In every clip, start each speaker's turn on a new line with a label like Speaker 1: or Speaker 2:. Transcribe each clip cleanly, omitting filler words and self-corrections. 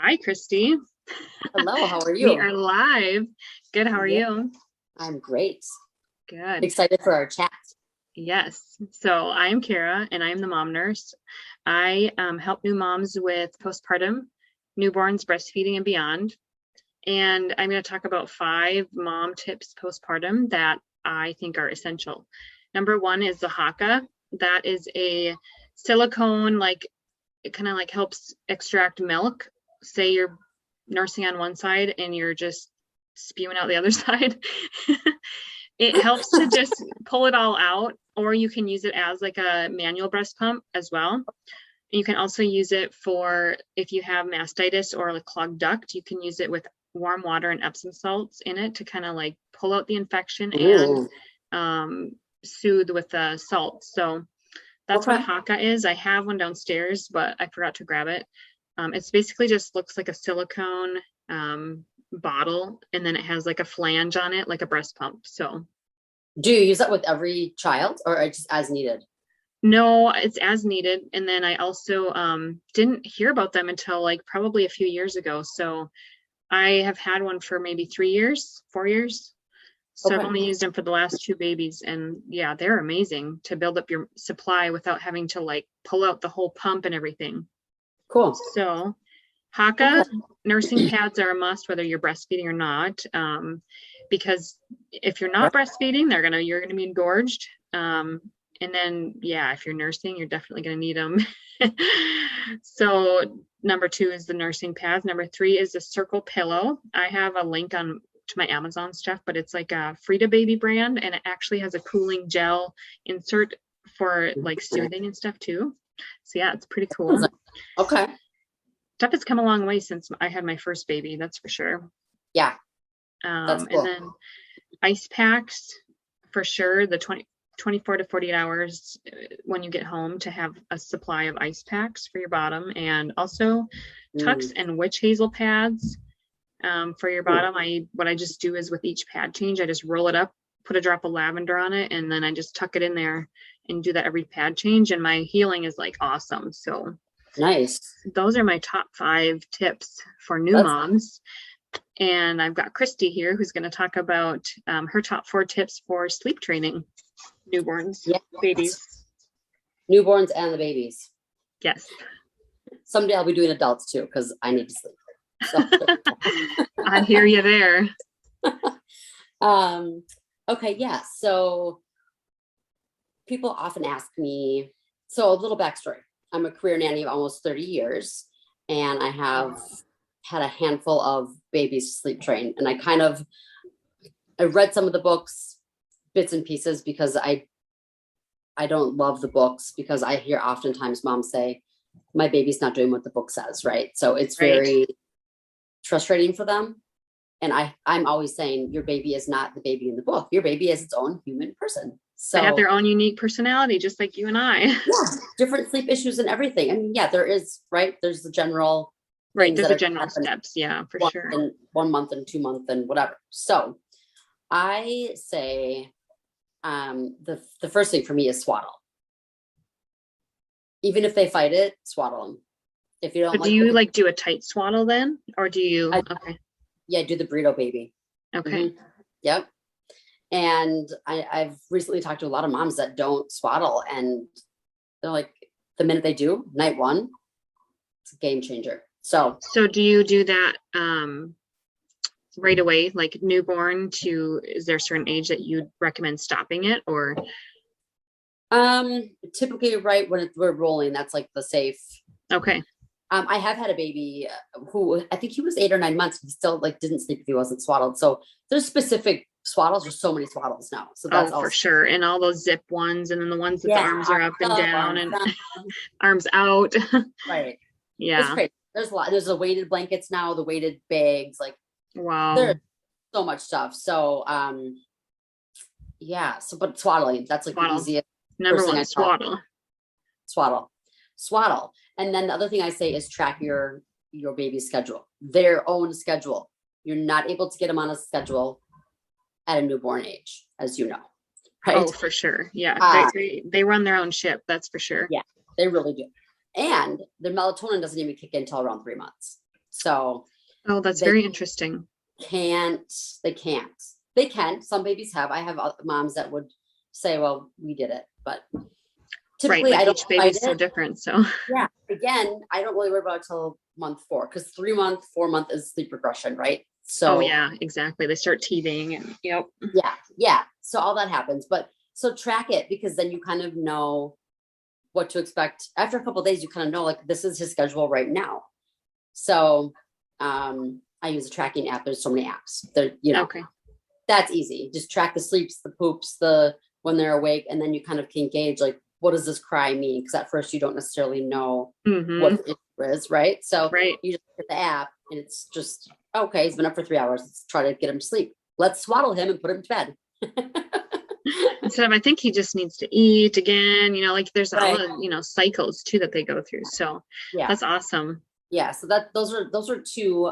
Speaker 1: Hi, Christy.
Speaker 2: Hello, how are
Speaker 1: We
Speaker 2: you?
Speaker 1: are live. Good. How are
Speaker 2: Yeah,
Speaker 1: you?
Speaker 2: I'm great.
Speaker 1: Good.
Speaker 2: Excited for our chat.
Speaker 1: Yes. So I'm Kara and I'm the mom nurse. I help new moms with postpartum, newborns, breastfeeding, and beyond. And I'm going to talk about 5 mom tips postpartum that I think are essential. Number 1 is the Haka. That is a silicone, like it kind of like helps extract milk. Say you're nursing on one side and you're just spewing out the other side. It helps to just pull it all out, or you can use it as like a manual breast pump as well. You can also use it for if you have mastitis or a clogged duct, you can use it with warm water and Epsom salts in it to kind of like pull out the infection and
Speaker 2: Ooh,
Speaker 1: soothe with the salt. So that's what a
Speaker 2: okay.
Speaker 1: Haka is. I have one downstairs, but I forgot to grab it. It's basically just looks like a silicone bottle, and then it has like a flange on it, like a breast pump. So
Speaker 2: Do you use that with every child or just as needed?
Speaker 1: no, it's as needed. And then I also didn't hear about them until like probably a few years ago. So I have had one for maybe 3 years, 4 years. So I've
Speaker 2: Okay,
Speaker 1: only used them for the last 2 babies. And yeah, they're amazing to build up your supply without having to like pull out the whole pump and everything.
Speaker 2: cool.
Speaker 1: So
Speaker 2: Okay.
Speaker 1: Haka nursing pads are a must, whether you're breastfeeding or not, because if you're not
Speaker 2: Right.
Speaker 1: breastfeeding, you're gonna be engorged. And then, yeah, if you're nursing, you're definitely gonna need them. So number 2 is the nursing pads. Number 3 is the Circle pillow. I have a link on to my Amazon stuff, but it's like a Frida Baby brand, and it actually has a cooling gel insert for like soothing and stuff too. So yeah, it's pretty cool.
Speaker 2: Okay.
Speaker 1: Stuff has come a long way since I had my first baby, that's for sure.
Speaker 2: Yeah, that's
Speaker 1: And
Speaker 2: cool.
Speaker 1: then ice packs for sure, the 24 to 48 hours when you get home to have a supply of ice packs for your bottom, and also tucks
Speaker 2: Mm.
Speaker 1: and witch hazel pads for your
Speaker 2: Ooh,
Speaker 1: bottom. What I just do is with each pad change, I just roll it up, put a drop of lavender on it, and then I just tuck it in there and do that every pad change. And my healing is like awesome. So
Speaker 2: nice.
Speaker 1: those are my top 5 tips for new
Speaker 2: That's
Speaker 1: moms. And I've got Christy here who's going to talk about her top 4 tips for sleep training newborns,
Speaker 2: yeah.
Speaker 1: babies.
Speaker 2: Newborns and the babies.
Speaker 1: Yes.
Speaker 2: Someday I'll be doing adults too because I need to sleep. So,
Speaker 1: I hear you there.
Speaker 2: okay, yeah. So people often ask me, so a little backstory. I'm a career nanny of almost 30 years, and I have had a handful of babies sleep train. And I read some of the books, bits and pieces, because I don't love the books, because I hear oftentimes moms say, my baby's not doing what the book says, right? So it's
Speaker 1: Right.
Speaker 2: very frustrating for them. And I'm always saying, your baby is not the baby in the book. Your baby is its own human person.
Speaker 1: They have
Speaker 2: So
Speaker 1: their own unique personality, just like you and I.
Speaker 2: yeah, different sleep issues and everything. I mean, yeah, there is, right? There's the general
Speaker 1: Right.
Speaker 2: things
Speaker 1: There's
Speaker 2: that
Speaker 1: the
Speaker 2: are
Speaker 1: general
Speaker 2: happening
Speaker 1: steps. Yeah, for sure.
Speaker 2: 1 month and 2 month and whatever. So I say the first thing for me is swaddle. Even if they fight it, swaddle them. If you don't
Speaker 1: But do
Speaker 2: like
Speaker 1: you
Speaker 2: holding,
Speaker 1: like do a tight swaddle then? Or do you?
Speaker 2: I,
Speaker 1: Okay.
Speaker 2: yeah, do the burrito baby.
Speaker 1: Okay.
Speaker 2: Yep. And I've recently talked to a lot of moms that don't swaddle, and they're like, the minute they do, night 1, it's a game changer. So
Speaker 1: So do you do that right away, like newborn to, is there a certain age that you'd recommend stopping it, or?
Speaker 2: typically right when we're rolling, that's like the safe.
Speaker 1: Okay.
Speaker 2: I have had a baby who I think he was 8 or 9 months. He still like didn't sleep if he wasn't swaddled. So there's specific swaddles. There's so many swaddles now. So that's
Speaker 1: Oh, for
Speaker 2: also,
Speaker 1: sure. And all those zip ones, and then the ones that the
Speaker 2: yeah,
Speaker 1: arms are up and down
Speaker 2: arms
Speaker 1: and
Speaker 2: down,
Speaker 1: arms out.
Speaker 2: right. It's
Speaker 1: Yeah.
Speaker 2: crazy. There's a lot. There's the weighted blankets now, the weighted bags, like there's
Speaker 1: Wow.
Speaker 2: so much stuff. So yeah. So but swaddling, that's like the
Speaker 1: Swaddle.
Speaker 2: easiest.
Speaker 1: Number
Speaker 2: First thing
Speaker 1: one,
Speaker 2: I tell,
Speaker 1: swaddle.
Speaker 2: swaddle. And then the other thing I say is track your baby's schedule, their own schedule. You're not able to get them on a schedule at a newborn age, as you know, right?
Speaker 1: Oh, for sure. Yeah. They run their own ship. That's for sure.
Speaker 2: Yeah, they really do. And the melatonin doesn't even kick in until around 3 months. So
Speaker 1: Oh, that's
Speaker 2: they
Speaker 1: very interesting.
Speaker 2: they can. Some babies have. I have moms that would say, well, we did it, but
Speaker 1: Right,
Speaker 2: typically
Speaker 1: but
Speaker 2: I don't
Speaker 1: each
Speaker 2: fight
Speaker 1: baby's so
Speaker 2: it.
Speaker 1: different. So
Speaker 2: Yeah. Again, I don't really worry about it till month 4, because 3-month, 4-month is sleep regression, right?
Speaker 1: oh
Speaker 2: So
Speaker 1: yeah, exactly. They start teething and yep.
Speaker 2: yeah. So all that happens. But so track it, because then you kind of know what to expect. After a couple of days, you kind of know, like, this is his schedule right now. So I use a tracking app. There's so many apps. There,
Speaker 1: Okay.
Speaker 2: that's easy. Just track the sleeps, the poops, when they're awake, and then you kind of can gauge, like, what does this cry mean? Because at first you don't necessarily know what the issue is, right? So
Speaker 1: Right.
Speaker 2: you just get the app, and it's just, okay, he's been up for 3 hours. Let's try to get him to sleep. Let's swaddle him and put him to bed.
Speaker 1: Instead of, I think he just needs to eat again, like there's all
Speaker 2: Right.
Speaker 1: the, cycles too that they go through. So
Speaker 2: Yeah.
Speaker 1: that's awesome.
Speaker 2: Yeah. So those are two.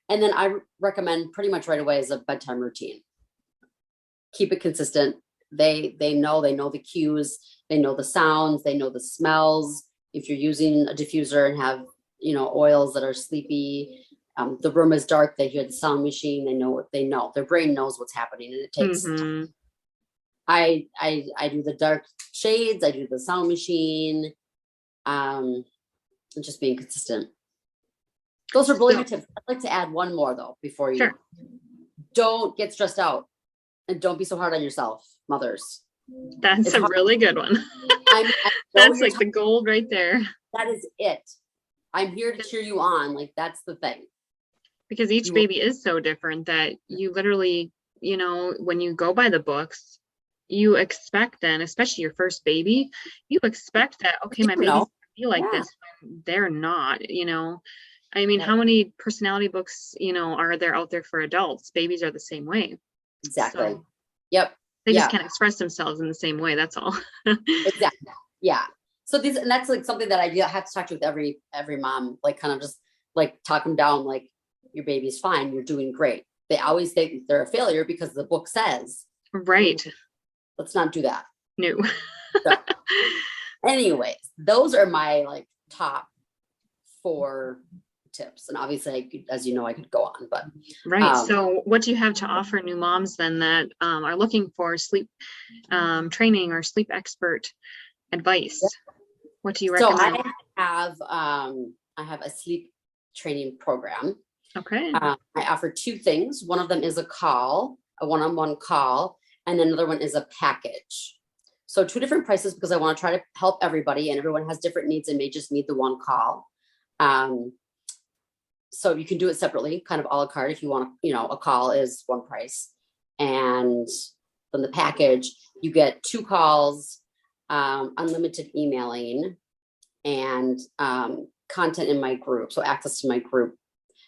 Speaker 2: And then I recommend pretty much right away is a bedtime routine. Keep it consistent. They know the cues, they know the sounds, they know the smells. If you're using a diffuser and have, oils that are sleepy, the room is dark, they hear the sound machine, they know what they know. Their brain knows what's happening, and it takes time. I do the dark shades, I do the sound machine, and just being consistent. Those are really good tips. I'd like to add one more though before you.
Speaker 1: Sure.
Speaker 2: Don't get stressed out, and don't be so hard on yourself, mothers.
Speaker 1: That's a really good one. That's like the gold right there.
Speaker 2: That is it. I'm here to cheer you on. Like, that's the thing.
Speaker 1: Because each baby is so different that you literally, when you go by the books, you expect then, especially your first baby, you expect that, okay, my baby's gonna be like this. They're not, I mean, how many personality books, are there out there for adults? Babies are the same way.
Speaker 2: Exactly.
Speaker 1: So
Speaker 2: yep.
Speaker 1: They just can't express themselves in the same way. That's all.
Speaker 2: Exactly. Yeah. So and that's like something that I have to talk to with every mom, like, kind of just like talk them down, like, your baby's fine. You're doing great. They always think they're a failure because the book says.
Speaker 1: Right.
Speaker 2: Let's not do that.
Speaker 1: No.
Speaker 2: So, anyways, those are my like top 4 tips. And obviously I could, as you know, I could go on, but.
Speaker 1: Right. So what do you have to offer new moms then that are looking for sleep training or sleep expert advice? What do you recommend?
Speaker 2: So I have a sleep training program.
Speaker 1: Okay.
Speaker 2: I offer 2 things. One of them is a one-on-one call, and another one is a package. So 2 different prices, because I want to try to help everybody, and everyone has different needs and may just need the one call. So you can do it separately, kind of a la carte. If you want, a call is one price, and from the package, you get 2 calls, unlimited emailing, and content in my group. So access to my group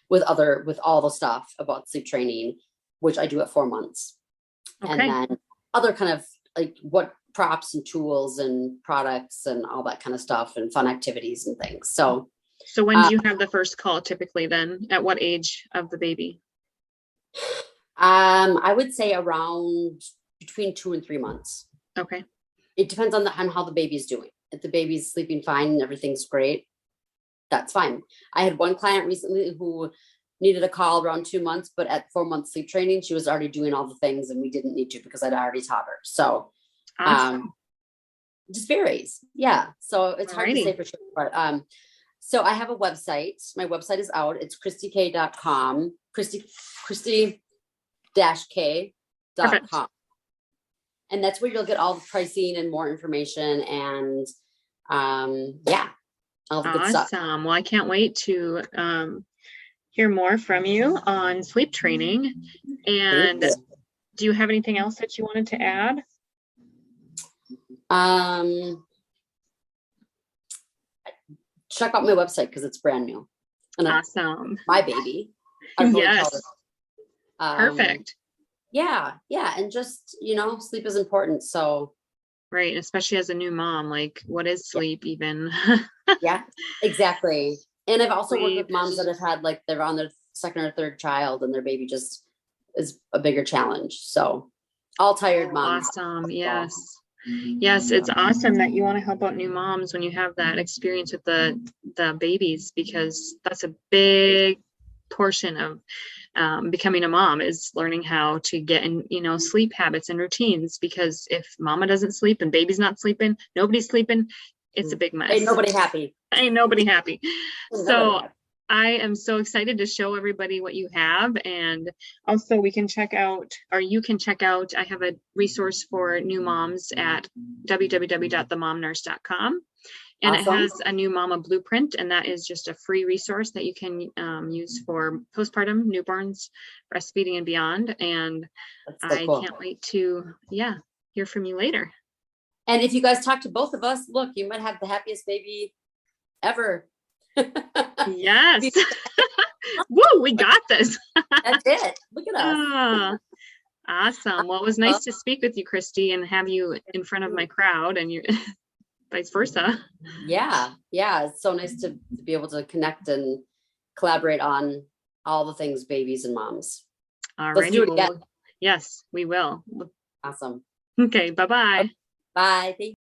Speaker 2: with all the stuff about sleep training, which I do at 4 months. Okay. And then other kind of like what props and tools and products and all that kind of stuff, and fun activities and things. So
Speaker 1: when do you have the first call typically then? At what age of the baby?
Speaker 2: I would say around between 2 and 3 months.
Speaker 1: Okay.
Speaker 2: It depends on how the baby's doing. If the baby's sleeping fine and everything's great, that's fine. I had one client recently who needed a call around 2 months, but at 4 months sleep training, she was already doing all the things, and we didn't need to because I'd already taught her. So
Speaker 1: awesome.
Speaker 2: It just varies. Yeah. So it's hard to say for sure, but so I have a website. My website is out. It's christyk.com, christy-k.com.
Speaker 1: Perfect.
Speaker 2: And that's where you'll get all the pricing and more information, and all the good stuff.
Speaker 1: Awesome. Well, I can't wait to hear more from you on sleep training. And do you have anything else that you wanted to add?
Speaker 2: Check out my website because it's brand new. And
Speaker 1: awesome.
Speaker 2: My baby.
Speaker 1: Yes. Perfect.
Speaker 2: Yeah. And just, sleep is important. So.
Speaker 1: Right. Especially as a new mom, like, what is sleep even?
Speaker 2: Yeah, exactly. And I've also worked with moms that have had, like, they're on their 2nd or 3rd child and their baby just is a bigger challenge. So all tired moms.
Speaker 1: Awesome. Yes. Yes, it's awesome that you want to help out new moms when you have that experience with the babies, because that's a big portion of becoming a mom, is learning how to get in, sleep habits and routines. Because if mama doesn't sleep and baby's not sleeping, nobody's sleeping, it's a big mess.
Speaker 2: Ain't nobody happy.
Speaker 1: Ain't nobody happy. So
Speaker 2: Nobody happy.
Speaker 1: I am so excited to show everybody what you have. And also we can check out, or you can check out, I have a resource for new moms at www.themomnurse.com. And
Speaker 2: Awesome.
Speaker 1: it has a new mama blueprint, and that is just a free resource that you can use for postpartum, newborns, breastfeeding, and beyond. And
Speaker 2: That's so cool.
Speaker 1: can't wait to, hear from you later.
Speaker 2: And if you guys talk to both of us, look, you might have the happiest baby ever.
Speaker 1: Yes. Woo, we got this.
Speaker 2: That's it. Look at us.
Speaker 1: Awesome. Well, it was nice to speak with you, Christy, and have you in front of my crowd, and you vice versa.
Speaker 2: Yeah. It's so nice to be able to connect and collaborate on all the things babies and moms.
Speaker 1: All
Speaker 2: Let's
Speaker 1: right.
Speaker 2: do it again.
Speaker 1: Yes, we will.
Speaker 2: Awesome.
Speaker 1: Okay. Bye-bye.
Speaker 2: Bye. Thank you.